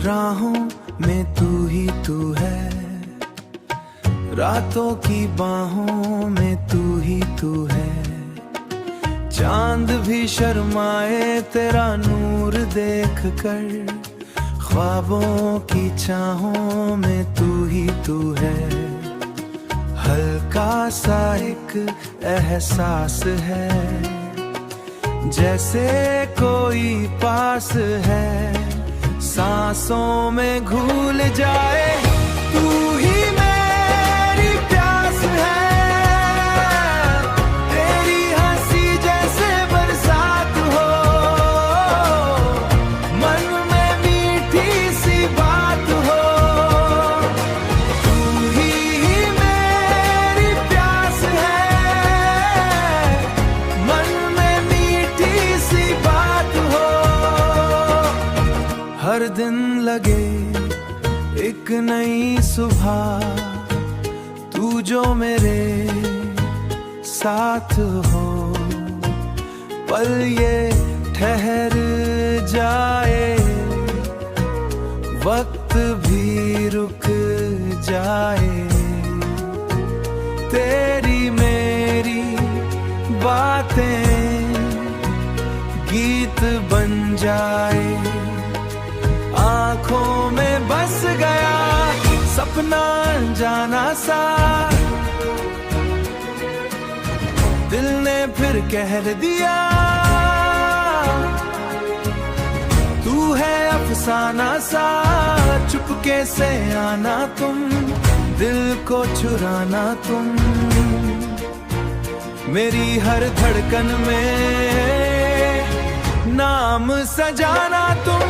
राहों में तू ही तू है, रातों की बाहों में तू ही तू है। चांद भी शर्माए तेरा नूर देख कर, ख्वाबों की चाहों में तू ही तू है। हल्का सा एक एहसास है, जैसे कोई पास है, सांसों में घुल जाए। तू ही मेरी प्यास है, तेरी हंसी जैसे बरसात हो, मन में मीठी सी बात हो। तू ही मेरी प्यास है, मन में मीठी सी बात हो। हर दिन लगे एक नई सुबह, तू जो मेरे साथ हो। पल ये ठहर जाए, वक्त भी रुक जाए, तेरी मेरी बातें गीत बन जाए। आँखों में बस गया सपना जाना सा, दिल ने फिर कह दिया तू है अफसाना सा। चुपके से आना तुम, दिल को चुराना तुम, मेरी हर धड़कन में नाम सजाना तुम।